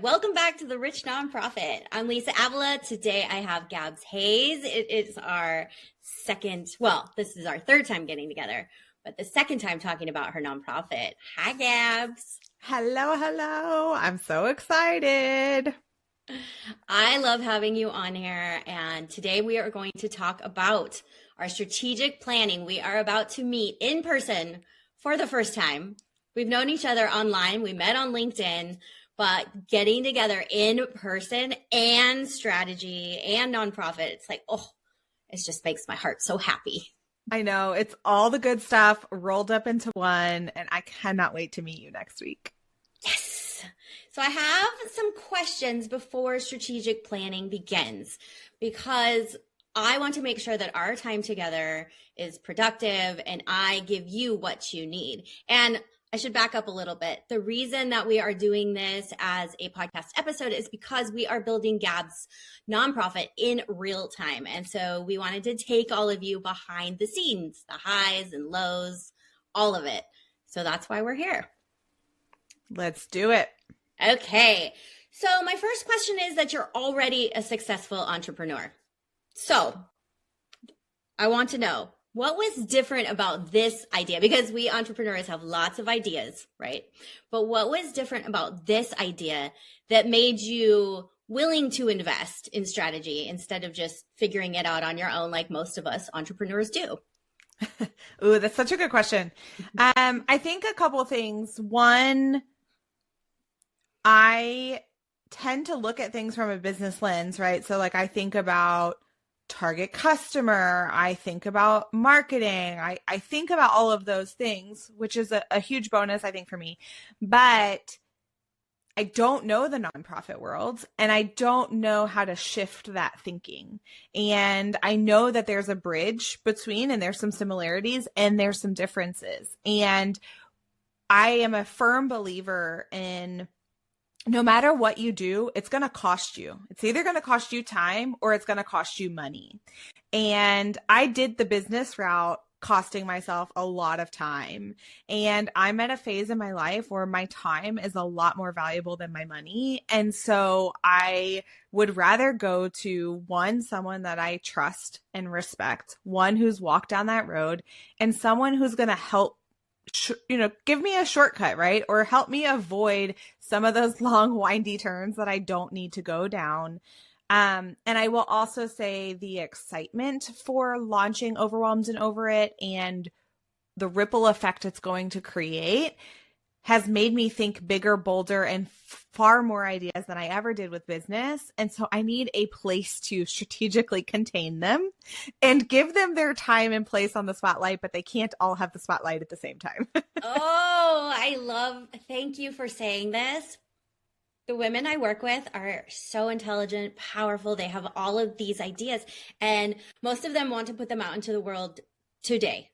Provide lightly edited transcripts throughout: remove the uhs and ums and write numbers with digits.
Welcome back to the Rich Nonprofit. I'm Lisa Avila. Today I have GABS Hayes. It is our this is our third time getting together, but the second time talking about her nonprofit. Hi, GABS. Hello. I'm so excited. I love having you on here. And today we are going to talk about our strategic planning. We are about to meet in person for the first time. We've known each other online. We met on LinkedIn. But getting together in person and strategy and nonprofit, it's like, oh, it just makes my heart so happy. I know. It's all the good stuff rolled up into one, and I cannot wait to meet you next week. Yes. So I have some questions before strategic planning begins, because I want to make sure that our time together is productive and I give you what you need. And I should back up a little bit. The reason that we are doing this as a podcast episode is because we are building GABS nonprofit in real time. And so we wanted to take all of you behind the scenes, the highs and lows, all of it. So that's why we're here. Let's do it. Okay. So my first question is that you're already a successful entrepreneur. So I want to know, what was different about this idea? Because we entrepreneurs have lots of ideas, right? But what was different about this idea that made you willing to invest in strategy instead of just figuring it out on your own like most of us entrepreneurs do? Ooh, that's such a good question. I think a couple of things. One, I tend to look at things from a business lens, right? So like I think about target customer, I think about marketing, I think about all of those things, which is a huge bonus, I think, for me. But I don't know the nonprofit world, and I don't know how to shift that thinking. And I know that there's a bridge between, and there's some similarities and there's some differences. And I am a firm believer in, no matter what you do, it's going to cost you. It's either going to cost you time or it's going to cost you money. And I did the business route costing myself a lot of time. And I'm at a phase in my life where my time is a lot more valuable than my money. And so I would rather go to someone that I trust and respect, one who's walked down that road, and someone who's going to help give me a shortcut, right? Or help me avoid some of those long, windy turns that I don't need to go down. And I will also say the excitement for launching Overwhelmed and Over It and the ripple effect it's going to create has made me think bigger, bolder, and far more ideas than I ever did with business. And so I need a place to strategically contain them and give them their time and place on the spotlight, but they can't all have the spotlight at the same time. Thank you for saying this. The women I work with are so intelligent, powerful. They have all of these ideas, and most of them want to put them out into the world today.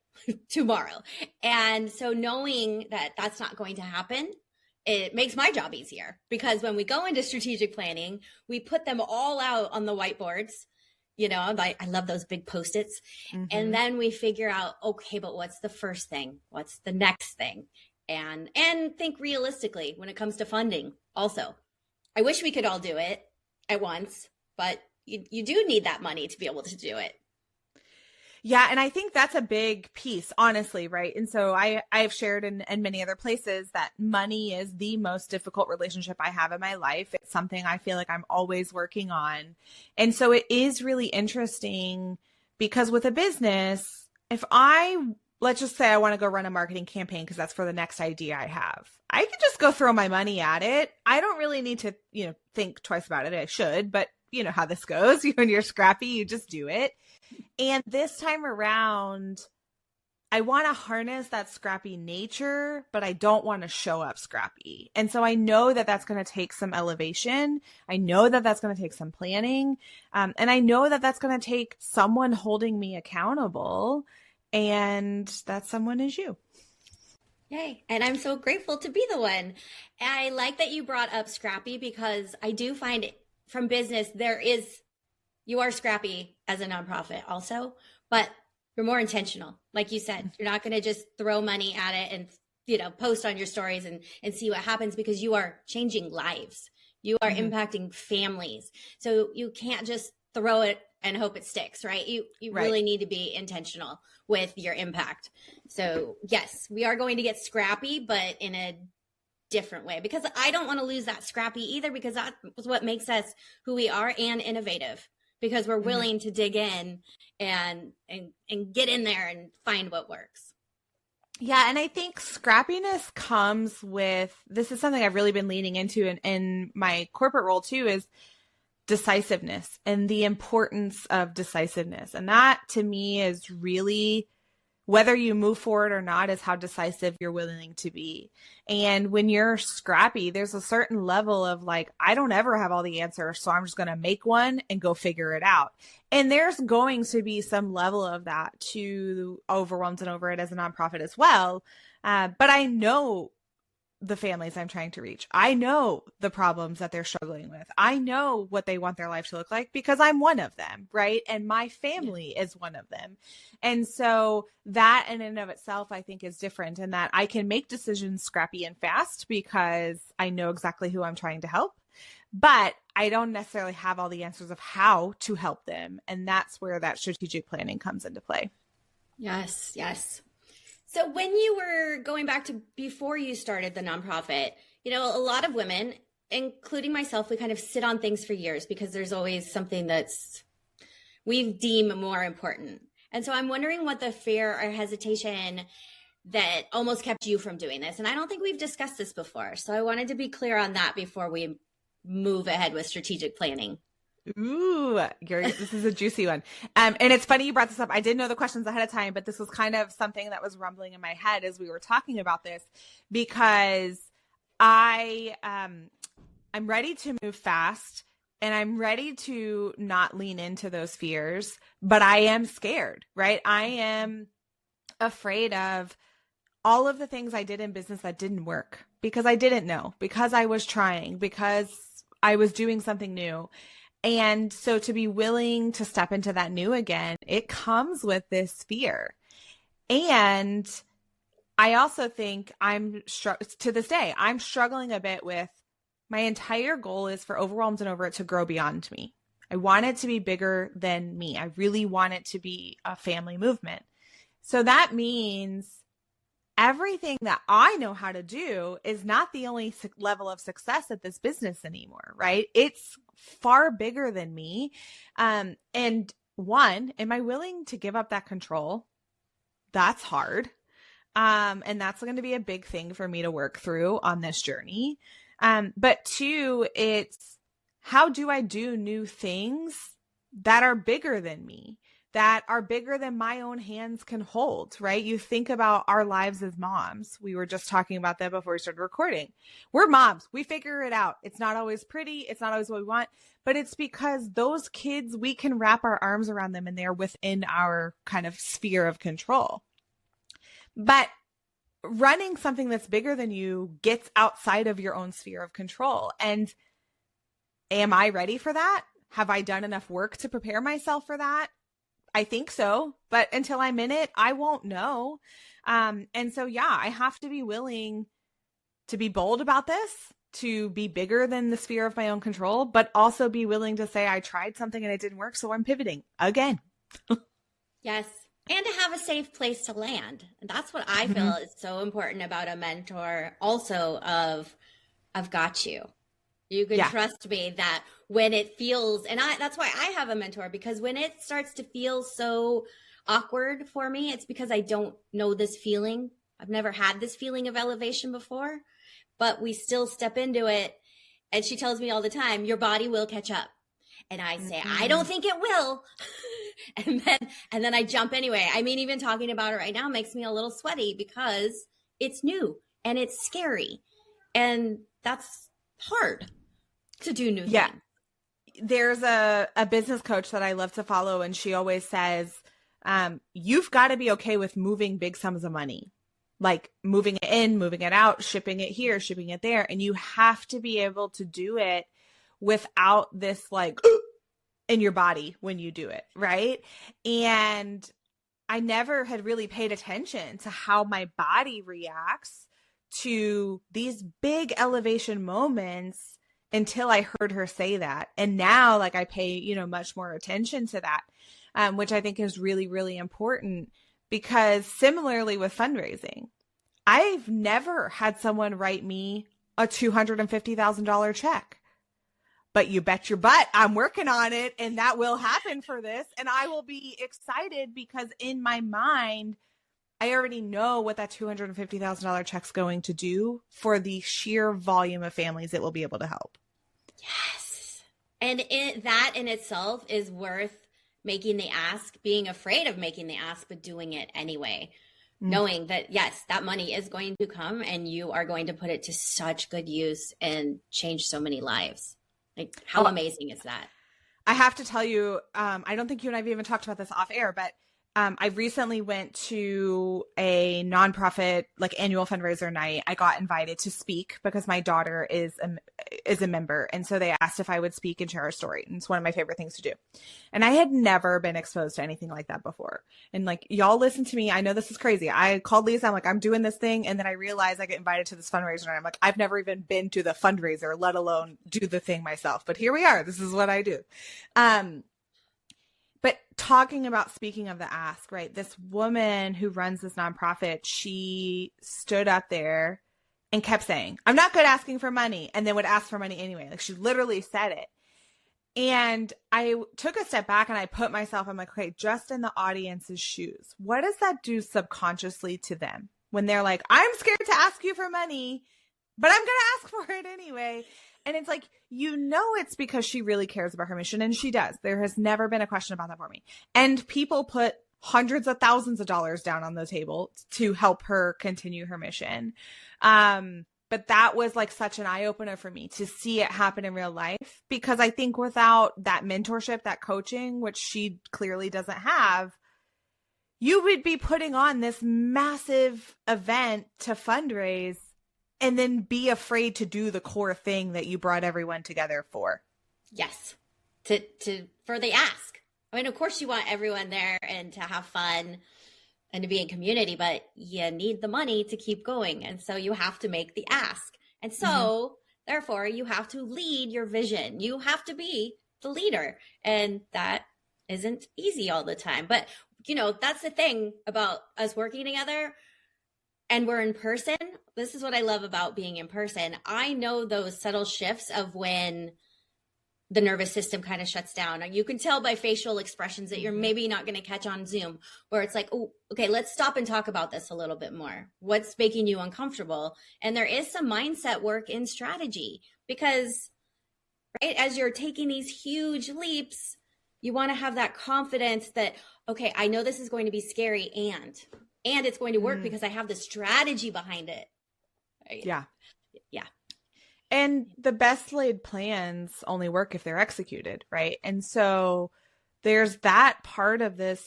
Tomorrow. And so knowing that that's not going to happen, it makes my job easier, because when we go into strategic planning, we put them all out on the whiteboards, I love those big Post-its. Mm-hmm. And then we figure out, okay, but what's the first thing? What's the next thing? And think realistically when it comes to funding. Also, I wish we could all do it at once, but you do need that money to be able to do it. Yeah. And I think that's a big piece, honestly, right? And so I've shared in many other places that money is the most difficult relationship I have in my life. It's something I feel like I'm always working on. And so it is really interesting, because with a business, let's just say I want to go run a marketing campaign because that's for the next idea I have, I could just go throw my money at it. I don't really need to, think twice about it. I should, but you know how this goes. When you're scrappy, you just do it. And this time around, I want to harness that scrappy nature, but I don't want to show up scrappy. And so I know that that's going to take some elevation. I know that that's going to take some planning. And I know that that's going to take someone holding me accountable. And that someone is you. Yay. And I'm so grateful to be the one. And I like that you brought up scrappy, because I do find from business, you are scrappy as a nonprofit also, but you're more intentional. Like you said, you're not going to just throw money at it and, post on your stories and see what happens, because you are changing lives. You are impacting families. So you can't just throw it and hope it sticks, right? You Right. really need to be intentional with your impact. So yes, we are going to get scrappy, but in a different way, because I don't want to lose that scrappy either, because that was what makes us who we are, and innovative, because we're willing to dig in and get in there and find what works. Yeah, and I think scrappiness comes with, this is something I've really been leaning into in my corporate role too, is decisiveness and the importance of decisiveness. And that to me is really, whether you move forward or not, is how decisive you're willing to be. And when you're scrappy, there's a certain level of like, I don't ever have all the answers, so I'm just going to make one and go figure it out. And there's going to be some level of that to Overwhelmed and Over It as a nonprofit as well. But I know the families I'm trying to reach. I know the problems that they're struggling with. I know what they want their life to look like, because I'm one of them, right? And my family is one of them. And so that in and of itself, I think, is different, in that I can make decisions scrappy and fast because I know exactly who I'm trying to help, but I don't necessarily have all the answers of how to help them. And that's where that strategic planning comes into play. Yes, yes. So when you were going back to before you started the nonprofit, a lot of women, including myself, we kind of sit on things for years because there's always something that's we deem more important. And so I'm wondering what the fear or hesitation that almost kept you from doing this. And I don't think we've discussed this before. So I wanted to be clear on that before we move ahead with strategic planning. Ooh, this is a juicy one. And it's funny you brought this up. I didn't know the questions ahead of time, but this was kind of something that was rumbling in my head as we were talking about this, because I'm ready to move fast and I'm ready to not lean into those fears, but I am scared, right? I am afraid of all of the things I did in business that didn't work because I didn't know, because I was trying, because I was doing something new. And so to be willing to step into that new again, it comes with this fear. And I also think to this day, I'm struggling a bit with, my entire goal is for Overwhelmed and Over It to grow beyond me. I want it to be bigger than me. I really want it to be a family movement. So that means everything that I know how to do is not the only level of success at this business anymore, right? It's far bigger than me. And one, am I willing to give up that control? That's hard. And that's going to be a big thing for me to work through on this journey. But two, it's how do I do new things that are bigger than me, that are bigger than my own hands can hold, right? You think about our lives as moms. We were just talking about that before we started recording. We're moms. We figure it out. It's not always pretty. It's not always what we want, but it's because those kids, we can wrap our arms around them and they're within our kind of sphere of control. But running something that's bigger than you gets outside of your own sphere of control. And am I ready for that? Have I done enough work to prepare myself for that? I think so, but until I'm in it, I won't know. And so, yeah, I have to be willing to be bold about this, to be bigger than the sphere of my own control, but also be willing to say I tried something and it didn't work, so I'm pivoting again. Yes. And to have a safe place to land. And that's what I feel is so important about a mentor also of, I've got you. You can trust me that when it feels, and that's why I have a mentor, because when it starts to feel so awkward for me, it's because I don't know this feeling. I've never had this feeling of elevation before, but we still step into it. And she tells me all the time, your body will catch up. And I say, I don't think it will. and then I jump anyway. I mean, even talking about it right now makes me a little sweaty because it's new and it's scary. And that's hard to do new things. There's a business coach that I love to follow, and she always says, you've got to be okay with moving big sums of money, like moving it in, moving it out, shipping it here, shipping it there. And you have to be able to do it without this like in your body when you do it, right? And I never had really paid attention to how my body reacts to these big elevation moments until I heard her say that. And now like I pay, much more attention to that, which I think is really, really important, because similarly with fundraising, I've never had someone write me a $250,000 check. But you bet your butt I'm working on it, and that will happen for this. And I will be excited because in my mind, I already know what that $250,000 check's going to do for the sheer volume of families it will be able to help. Yes. And that in itself is worth making the ask, being afraid of making the ask, but doing it anyway. Knowing that, yes, that money is going to come and you are going to put it to such good use and change so many lives. Like, how amazing is that? I have to tell you, I don't think you and I have even talked about this off air, but I recently went to a nonprofit like annual fundraiser night. I got invited to speak because my daughter is a member. And so they asked if I would speak and share a story. And it's one of my favorite things to do. And I had never been exposed to anything like that before. And like, y'all listen to me. I know this is crazy. I called Lisa. I'm like, I'm doing this thing. And then I realized I get invited to this fundraiser. And I'm like, I've never even been to the fundraiser, let alone do the thing myself. But here we are. This is what I do. But talking about, speaking of the ask, right? This woman who runs this nonprofit, she stood up there and kept saying, I'm not good asking for money, and then would ask for money anyway. Like, she literally said it. And I took a step back and I put myself, I'm like, okay, just in the audience's shoes, what does that do subconsciously to them when they're like, I'm scared to ask you for money, but I'm going to ask for it anyway? And it's like, it's because she really cares about her mission, and she does. There has never been a question about that for me. And people put hundreds of thousands of dollars down on the table to help her continue her mission. But that was like such an eye opener for me to see it happen in real life, because I think without that mentorship, that coaching, which she clearly doesn't have, you would be putting on this massive event to fundraise and then be afraid to do the core thing that you brought everyone together for. Yes. For the ask. I mean, of course you want everyone there and to have fun and to be in community, but you need the money to keep going. And so you have to make the ask. And so therefore you have to lead your vision. You have to be the leader. And that isn't easy all the time. But that's the thing about us working together. And we're in person. This is what I love about being in person. I know those subtle shifts of when the nervous system kind of shuts down. You can tell by facial expressions that you're maybe not going to catch on Zoom, where it's like, oh, okay, let's stop and talk about this a little bit more. What's making you uncomfortable? And there is some mindset work in strategy, because, right, as you're taking these huge leaps, you want to have that confidence that, okay, I know this is going to be scary, and it's going to work because I have the strategy behind it. Right? Yeah. Yeah. And the best laid plans only work if they're executed, right? And so there's that part of this.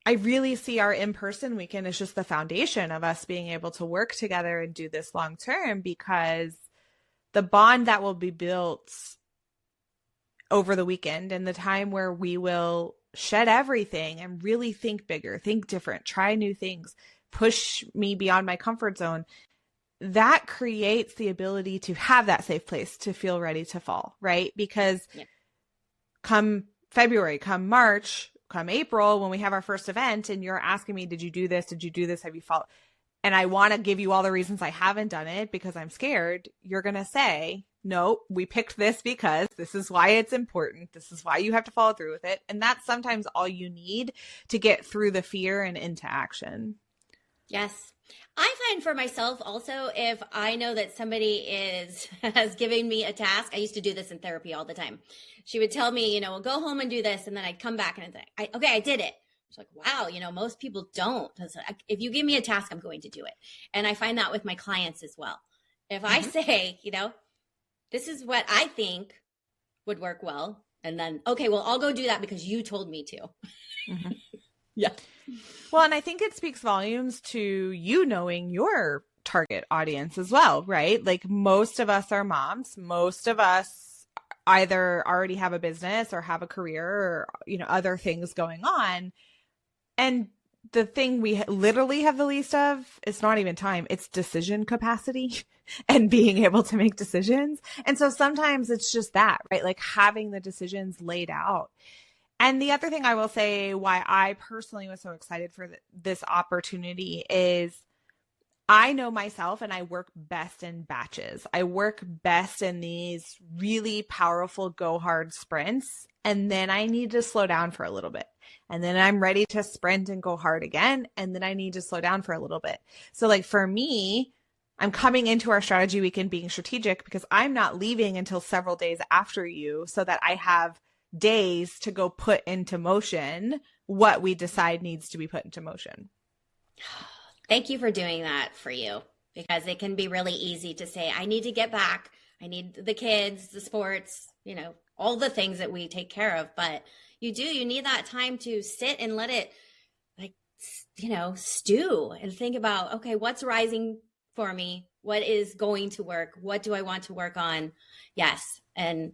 I really see our in-person weekend as just the foundation of us being able to work together and do this long term, because the bond that will be built over the weekend and the time where we will shed everything and really think bigger, think different, try new things, push me beyond my comfort zone, that creates the ability to have that safe place to feel ready to fall, right? Because come February, come March, come April, when we have our first event and you're asking me, did you do this? Did you do this? Have you followed? And I want to give you all the reasons I haven't done it because I'm scared. You're going to say, no, we picked this because this is why it's important. This is why you have to follow through with it. And that's sometimes all you need to get through the fear and into action. Yes. I find for myself also, if I know that somebody has given me a task, I used to do this in therapy all the time. She would tell me, well, go home and do this. And then I'd come back and I'd say, okay, I did it. It's like, wow, most people don't. If you give me a task, I'm going to do it. And I find that with my clients as well. If I say, this is what I think would work well. And then, okay, well, I'll go do that because you told me to. Yeah. Well, and I think it speaks volumes to you knowing your target audience as well, right? Like most of us are moms. Most of us either already have a business or have a career or, other things going on. And the thing we literally have the least of, it's not even time, it's decision capacity and being able to make decisions. And so sometimes it's just that, right? Like having the decisions laid out. And the other thing I will say why I personally was so excited for this opportunity is I know myself and I work best in batches. I work best in these really powerful go hard sprints. And then I need to slow down for a little bit. And then I'm ready to sprint and go hard again. And then I need to slow down for a little bit. So like for me, I'm coming into our strategy weekend being strategic because I'm not leaving until several days after you so that I have days to go put into motion what we decide needs to be put into motion. Thank you for doing that for you, because it can be really easy to say, I need to get back. I need the kids, the sports, all the things that we take care of. But you need that time to sit and let it stew and think about, okay, what's rising for me? What is going to work? What do I want to work on? Yes. And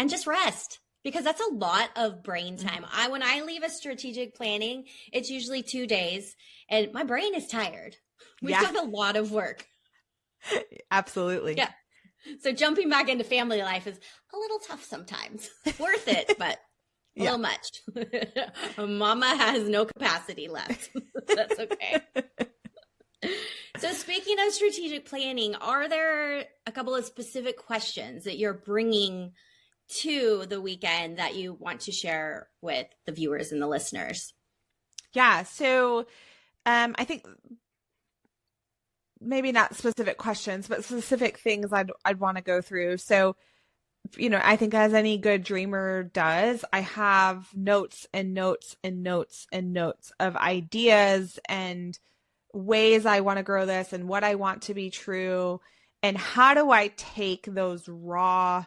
just rest. Because that's a lot of brain time. When I leave a strategic planning, it's usually 2 days and my brain is tired. We've done a lot of work. Absolutely. Yeah. So jumping back into family life is a little tough sometimes. Worth it, but a little much. Mama has no capacity left. That's okay. So speaking of strategic planning, are there a couple of specific questions that you're bringing to the weekend that you want to share with the viewers and the listeners? Yeah. So I think maybe not specific questions, but specific things I'd want to go through. So, I think as any good dreamer does, I have notes and notes and notes and notes of ideas and ways I want to grow this and what I want to be true. And how do I take those raw,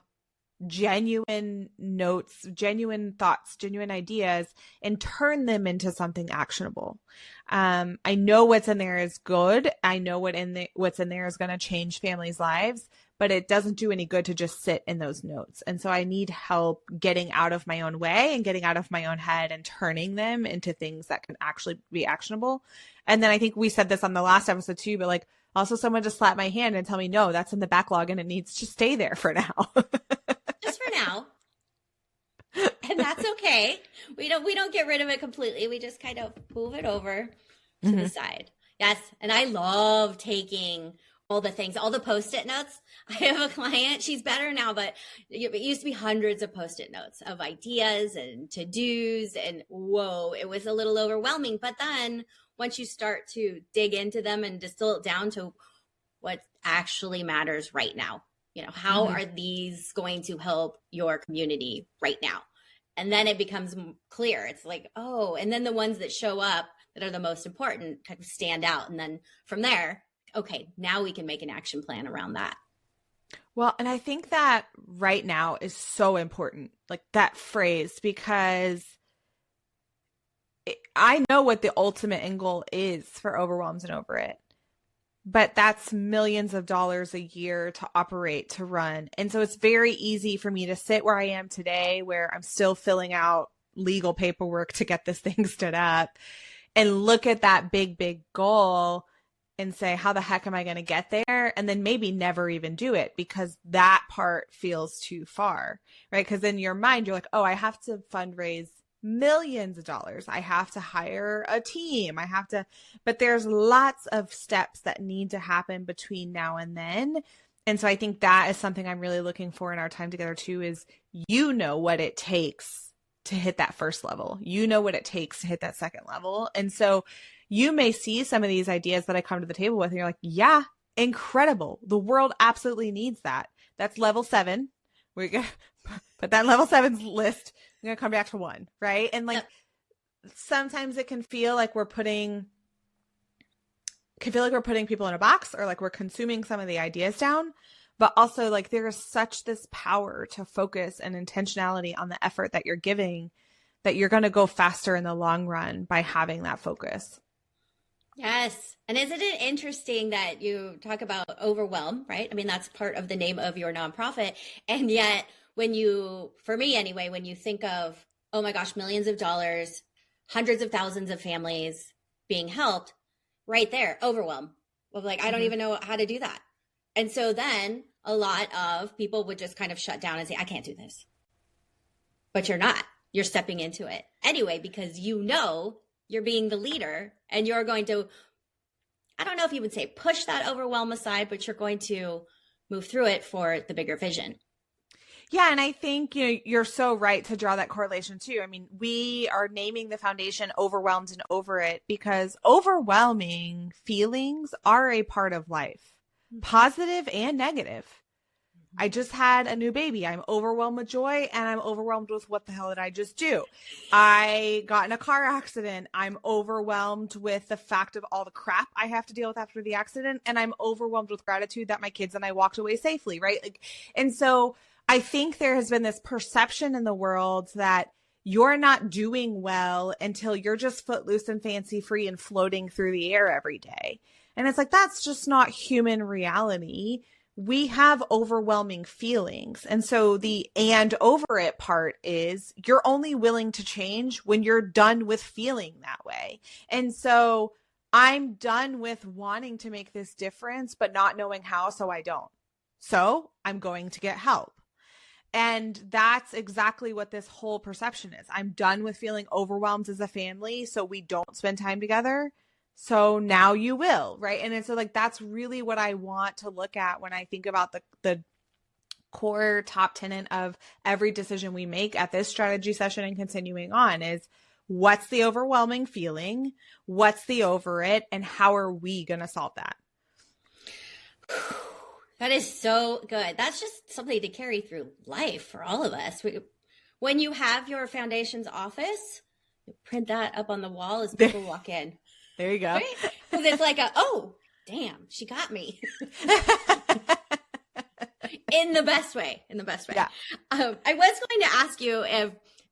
genuine notes, genuine thoughts, genuine ideas, and turn them into something actionable. I know what's in there is good. I know what's in there is going to change families' lives, but it doesn't do any good to just sit in those notes. And so I need help getting out of my own way and getting out of my own head and turning them into things that can actually be actionable. And then I think we said this on the last episode too, but also someone just slap my hand and tell me, no, that's in the backlog and it needs to stay there for now. Just for now. And that's okay. We don't get rid of it completely. We just kind of move it over to the side. Yes. And I love taking all the things, all the Post-it notes. I have a client, she's better now, but it used to be hundreds of Post-it notes of ideas and to-dos, and whoa, it was a little overwhelming. But then once you start to dig into them and distill it down to what actually matters right now, how are these going to help your community right now? And then it becomes clear. It's like, oh, and then the ones that show up that are the most important kind of stand out. And then from there, okay, now we can make an action plan around that. Well, and I think that right now is so important, like that phrase, because I know what the ultimate end goal is for Overwhelms and Over It. But that's millions of dollars a year to operate, to run. And so it's very easy for me to sit where I am today, where I'm still filling out legal paperwork to get this thing stood up, and look at that big, big goal and say, how the heck am I going to get there? And then maybe never even do it because that part feels too far, right? Because in your mind, you're like, oh, I have to fundraise millions of dollars. I have to hire a team. But there's lots of steps that need to happen between now and then. And so I think that is something I'm really looking for in our time together too, is what it takes to hit that first level. What it takes to hit that second level. And so you may see some of these ideas that I come to the table with and you're like, yeah, incredible. The world absolutely needs that. That's level 7. We're going to put that in level 7's list. I'm going to come back to 1, right? And sometimes it can feel like we're putting people in a box, or like we're consuming some of the ideas down, but also like there is such this power to focus and intentionality on the effort that you're giving, that you're going to go faster in the long run by having that focus. Yes. And isn't it interesting that you talk about Overwhelm, right? I mean, that's part of the name of your nonprofit. And yet for me anyway, when you think of, oh my gosh, millions of dollars, hundreds of thousands of families, being helped, right there, overwhelm of like, I don't even know how to do that. And so then a lot of people would just kind of shut down and say, I can't do this. But you're not. You're stepping into it anyway, because you know you're being the leader and you're going to, I don't know if you would say push that overwhelm aside, but you're going to move through it for the bigger vision. Yeah. And I think, you're so right to draw that correlation too. I mean, we are naming the foundation Overwhelmed and Over It because overwhelming feelings are a part of life, positive and negative. I just had a new baby. I'm overwhelmed with joy and I'm overwhelmed with what the hell did I just do? I got in a car accident. I'm overwhelmed with the fact of all the crap I have to deal with after the accident. And I'm overwhelmed with gratitude that my kids and I walked away safely. Right. And so I think there has been this perception in the world that you're not doing well until you're just footloose and fancy free and floating through the air every day. And it's like, that's just not human reality. We have overwhelming feelings. And so the and over it part is you're only willing to change when you're done with feeling that way. And so I'm done with wanting to make this difference, but not knowing how, so I don't. So I'm going to get help. And that's exactly what this whole perception is. I'm done with feeling overwhelmed as a family, so we don't spend time together. So now you will, right? And so like, that's really what I want to look at when I think about the core top tenet of every decision we make at this strategy session and continuing on is what's the overwhelming feeling? What's the over it? And how are we going to solve that? That is so good. That's just something to carry through life for all of us. When you have your foundation's office, you print that up on the wall as people walk in. There you go. Right? Because it's like oh, damn, she got me. In the best way. Yeah. I was going to ask you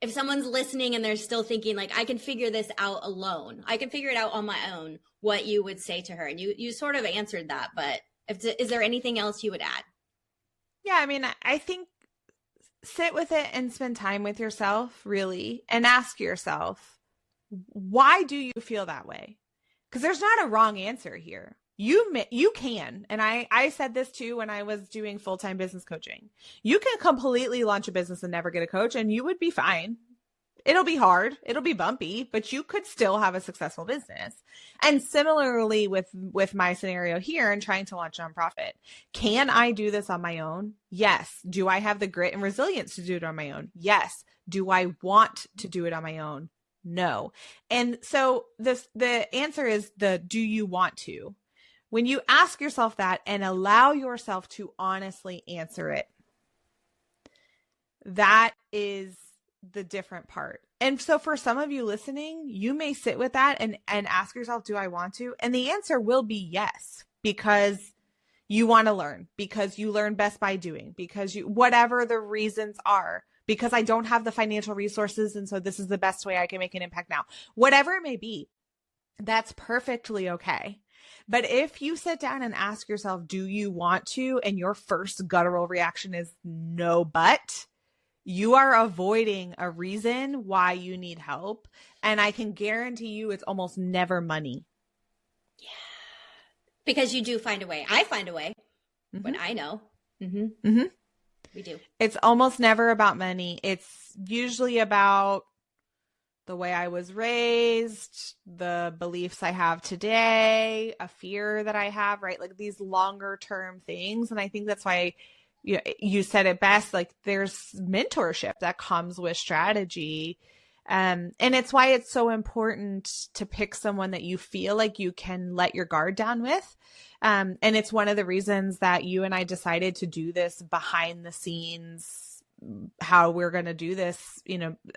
if someone's listening and they're still thinking like, I can figure this out alone. I can figure it out on my own, what you would say to her. And you sort of answered that, but is there anything else you would add? Yeah. I mean, I think sit with it and spend time with yourself really, and ask yourself, why do you feel that way? Because there's not a wrong answer here. You can. And I said this too when I was doing full-time business coaching. You can completely launch a business and never get a coach and you would be fine. It'll be hard. It'll be bumpy, but you could still have a successful business. And similarly with my scenario here and trying to launch a nonprofit, can I do this on my own? Yes. Do I have the grit and resilience to do it on my own? Yes. Do I want to do it on my own? No. And so the answer is do you want to? When you ask yourself that and allow yourself to honestly answer it, that is the different part. And so for some of you listening, you may sit with that and ask yourself, do I want to? And the answer will be yes, because you want to learn, because you learn best by doing, because whatever the reasons are. Because I don't have the financial resources. And so this is the best way I can make an impact now. Whatever it may be, that's perfectly okay. But if you sit down and ask yourself, do you want to? And your first guttural reaction is no, but you are avoiding a reason why you need help. And I can guarantee you it's almost never money. Yeah. Because you do find a way. I find a way when I know. Mm-hmm. Mm-hmm. We do. It's almost never about money. It's usually about the way I was raised, the beliefs I have today, a fear that I have, right? Like these longer term things. And I think that's why you said it best. Like there's mentorship that comes with strategy. And it's why it's so important to pick someone that you feel like you can let your guard down with. And it's one of the reasons that you and I decided to do this behind the scenes, how we're going to do this,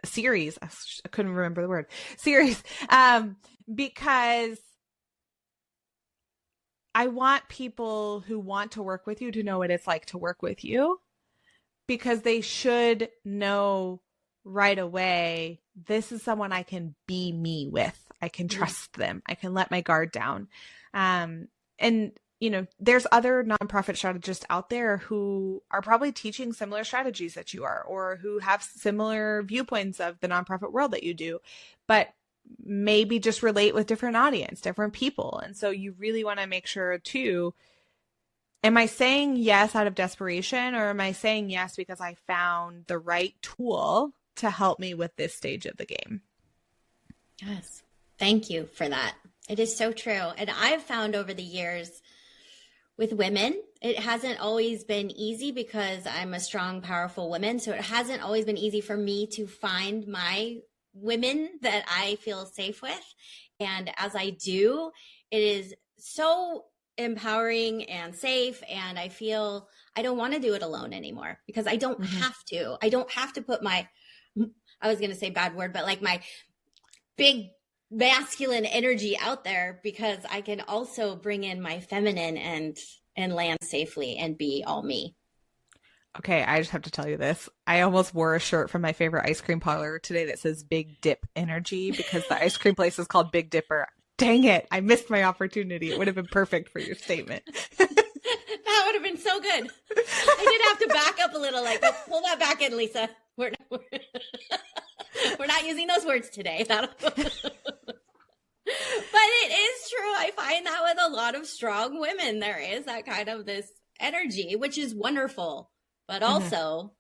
series. I couldn't remember the word series. Because I want people who want to work with you to know what it's like to work with you, because they should know right away, this is someone I can be me with. I can trust them. I can let my guard down. And, there's other nonprofit strategists out there who are probably teaching similar strategies that you are, or who have similar viewpoints of the nonprofit world that you do. But maybe just relate with different audience, different people. And so you really want to make sure too, am I saying yes out of desperation, or am I saying yes because I found the right tool to help me with this stage of the game? Yes. Thank you for that. It is so true. And I've found over the years with women, it hasn't always been easy because I'm a strong, powerful woman. So it hasn't always been easy for me to find my women that I feel safe with. And as I do, it is so empowering and safe. And I feel I don't want to do it alone anymore because I don't have to. I don't have to put my, I was going to say bad word, but like my big masculine energy out there, because I can also bring in my feminine and land safely and be all me. Okay, I just have to tell you this. I almost wore a shirt from my favorite ice cream parlor today that says Big Dip Energy because the ice cream place is called Big Dipper. Dang it, I missed my opportunity. It would have been perfect for your statement. That would have been so good. I did have to back up a little, like, pull that back in, Lisa. We're not using those words today. But it is true. I find that with a lot of strong women, there is that kind of this energy, which is wonderful. But also,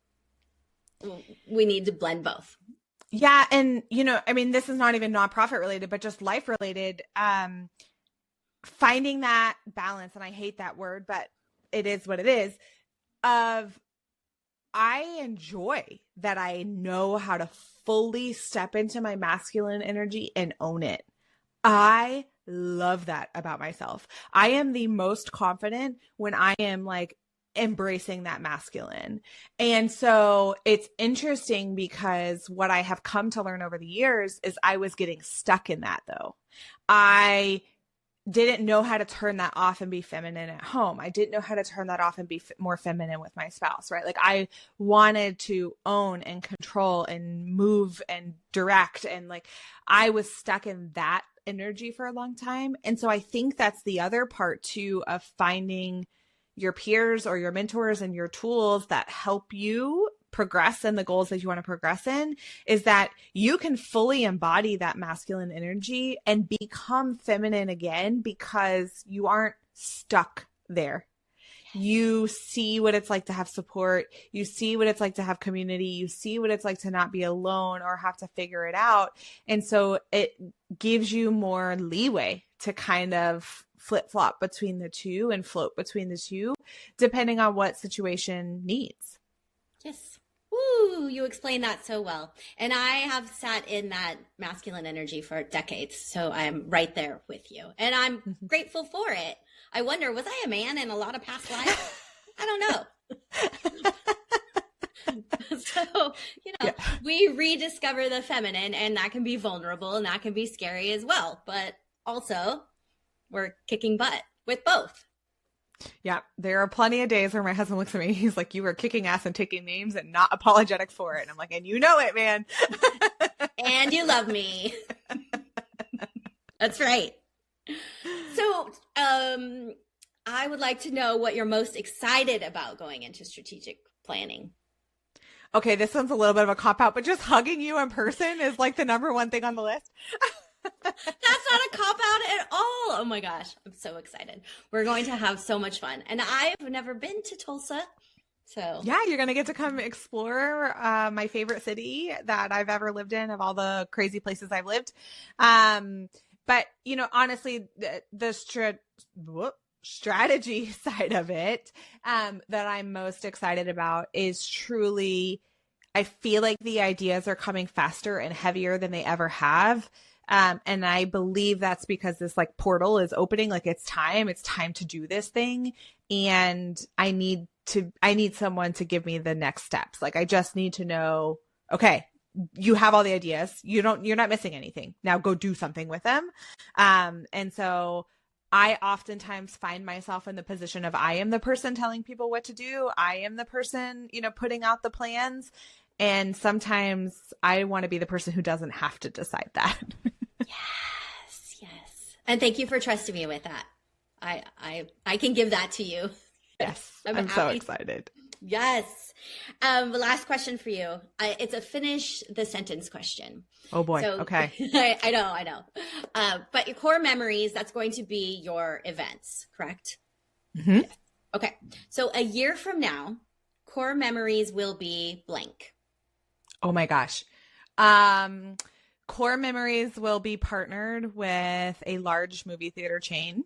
we need to blend both. Yeah. And, I mean, this is not even nonprofit related, but just life related. Finding that balance, and I hate that word, but it is what it is, of I enjoy that I know how to fully step into my masculine energy and own it. I love that about myself. I am the most confident when I am like embracing that masculine. And so it's interesting because what I have come to learn over the years is I was getting stuck in that though. I didn't know how to turn that off and be feminine at home. I didn't know how to turn that off and be more feminine with my spouse, right? Like I wanted to own and control and move and direct. And like I was stuck in that energy for a long time. And so I think that's the other part too of finding your peers or your mentors and your tools that help you progress in the goals that you want to progress in, is that you can fully embody that masculine energy and become feminine again because you aren't stuck there. You see what it's like to have support. You see what it's like to have community. You see what it's like to not be alone or have to figure it out. And so it gives you more leeway to kind of flip-flop between the two and float between the two, depending on what situation needs. Yes. Woo, you explained that so well. And I have sat in that masculine energy for decades. So I'm right there with you. And I'm grateful for it. I wonder, was I a man in a lot of past lives? I don't know. So, we rediscover the feminine, and that can be vulnerable and that can be scary as well. But also, we're kicking butt with both. Yeah, there are plenty of days where my husband looks at me, he's like, you were kicking ass and taking names and not apologetic for it. And I'm like, and you know it, man. And you love me. That's right. So, I would like to know what you're most excited about going into strategic planning. Okay, this one's a little bit of a cop-out, but just hugging you in person is like the number one thing on the list. That's not a cop-out at all. Oh my gosh, I'm so excited. We're going to have so much fun. And I've never been to Tulsa. So yeah, you're going to get to come explore my favorite city that I've ever lived in, of all the crazy places I've lived. But, honestly, the strategy side of it that I'm most excited about is truly, I feel like the ideas are coming faster and heavier than they ever have. And I believe that's because this like portal is opening, like it's time to do this thing. And I need someone to give me the next steps. Like, I just need to know, okay, you have all the ideas. You're not missing anything. Now go do something with them. And so I oftentimes find myself in the position of, I am the person telling people what to do. I am the person, putting out the plans. And sometimes I want to be the person who doesn't have to decide that. Yes. And thank you for trusting me with that. I can give that to you. Yes. I'm so excited. Yes. Last question for you. It's a finish the sentence question. Oh boy. So Okay. I know. But your core memories, that's going to be your events, correct? Mm-hmm. Yes. Okay. So a year from now, core memories will be blank. Oh my gosh. Core memories will be partnered with a large movie theater chain,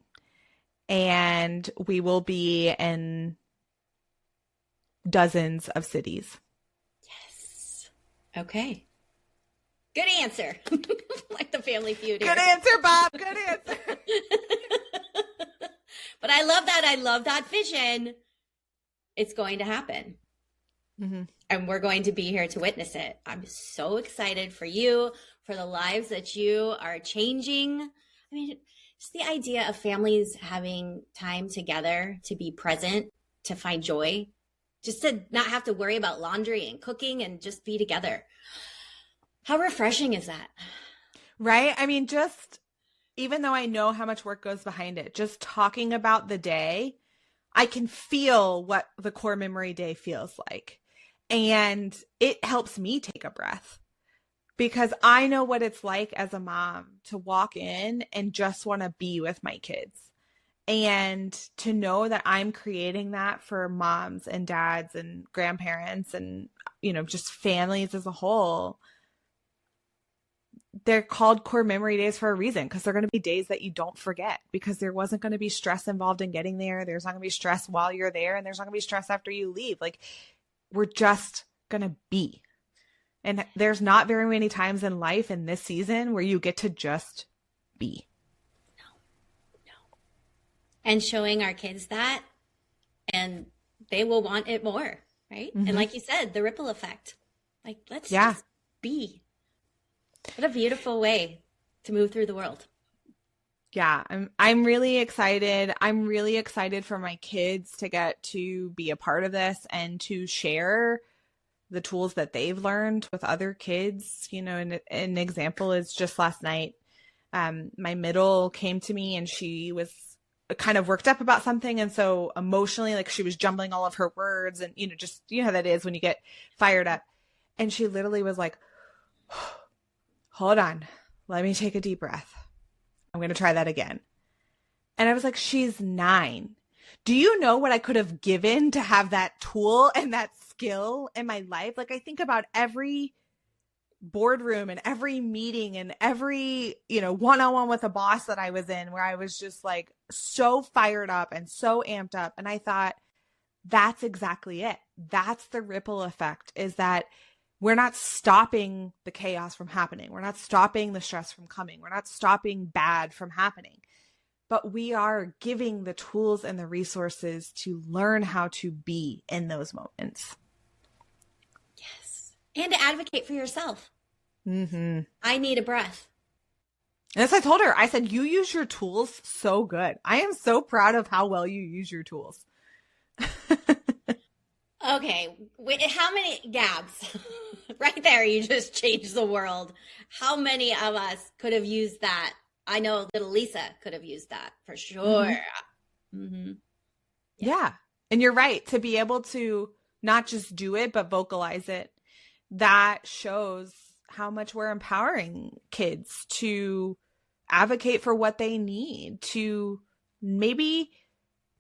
and we will be in dozens of cities. Yes. Okay. Good answer. Like the Family Feud here. Good answer, Bob. Good answer. But I love that. I love that vision. It's going to happen. Mm-hmm. And we're going to be here to witness it. I'm so excited for you, for the lives that you are changing. I mean, just the idea of families having time together to be present, to find joy, just to not have to worry about laundry and cooking and just be together. How refreshing is that? Right? I mean, just even though I know how much work goes behind it, just talking about the day, I can feel what the core memory day feels like. And it helps me take a breath because I know what it's like as a mom to walk in and just want to be with my kids. And to know that I'm creating that for moms and dads and grandparents and, just families as a whole. They're called core memory days for a reason because they're going to be days that you don't forget because there wasn't going to be stress involved in getting there. There's not going to be stress while you're there, and there's not going to be stress after you leave. Like, we're just going to be. And there's not very many times in life in this season where you get to just be. No. And showing our kids that, and they will want it more, right? Mm-hmm. And like you said, the ripple effect. Like, let's just be. What a beautiful way to move through the world. Yeah, I'm really excited. I'm really excited for my kids to get to be a part of this and to share the tools that they've learned with other kids. And an example is just last night, my middle came to me and she was kind of worked up about something. And so emotionally, like she was jumbling all of her words and, just, how that is when you get fired up. And she literally was like, hold on, let me take a deep breath. I'm going to try that again. And I was like, she's 9. Do you know what I could have given to have that tool and that skill in my life? Like, I think about every boardroom and every meeting and every, one-on-one with a boss that I was in where I was just like so fired up and so amped up. And I thought, that's exactly it. That's the ripple effect, is that we're not stopping the chaos from happening. We're not stopping the stress from coming. We're not stopping bad from happening. But we are giving the tools and the resources to learn how to be in those moments. Yes. And to advocate for yourself. Mm-hmm. I need a breath. And as I told her, I said, you use your tools so good. I am so proud of how well you use your tools. Okay, wait, how many GABS? Right there, you just changed the world. How many of us could have used that? I know little Lisa could have used that for sure. Mm-hmm. Mm-hmm. Yeah. And you're right, to be able to not just do it, but vocalize it. That shows how much we're empowering kids to advocate for what they need, to maybe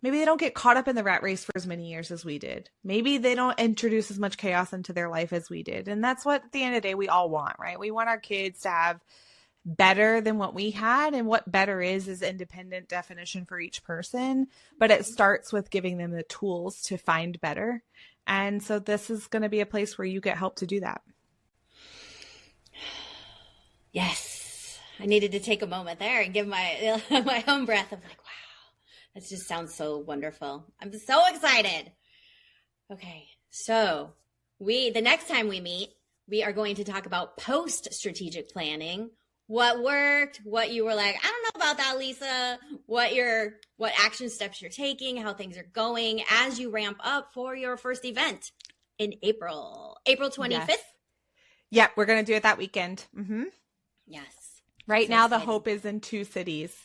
they don't get caught up in the rat race for as many years as we did. Maybe they don't introduce as much chaos into their life as we did. And that's what, at the end of the day, we all want, right? We want our kids to have better than what we had. And what better is independent definition for each person. But it starts with giving them the tools to find better. And so this is going to be a place where you get help to do that. Yes. I needed to take a moment there and give my own breath of like, wow. That just sounds so wonderful. I'm so excited. Okay, so the next time we meet, we are going to talk about post-strategic planning. What worked, what you were like, I don't know about that, Lisa. What action steps you're taking, how things are going as you ramp up for your first event in April 25th. Yes. Yep, we're going to do it that weekend. Mm-hmm. Yes. Right now, the hope is in 2 cities.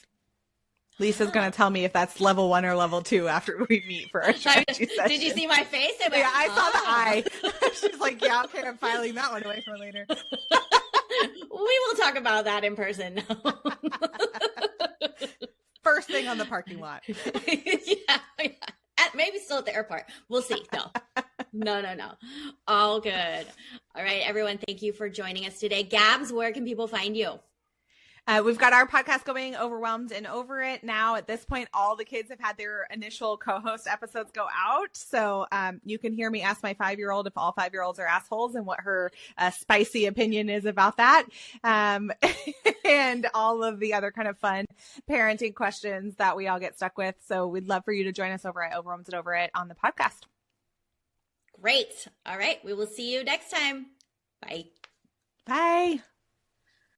Lisa's going to tell me if that's level 1 or level 2 after we meet for our strategy session. Did you see my face? Yeah, I saw the eye. She's like, yeah, okay, I'm filing that one away for later. We will talk about that in person. First thing on the parking lot. Yeah. Maybe still at the airport. We'll see. No. All good. All right, everyone. Thank you for joining us today. Gabs, where can people find you? We've got our podcast going, Overwhelmed and Over It. Now, at this point, all the kids have had their initial co-host episodes go out. So you can hear me ask my 5-year-old if all 5-year-olds are assholes and what her spicy opinion is about that. And all of the other kind of fun parenting questions that we all get stuck with. So we'd love for you to join us over at Overwhelmed and Over It on the podcast. Great. All right. We will see you next time. Bye. Bye.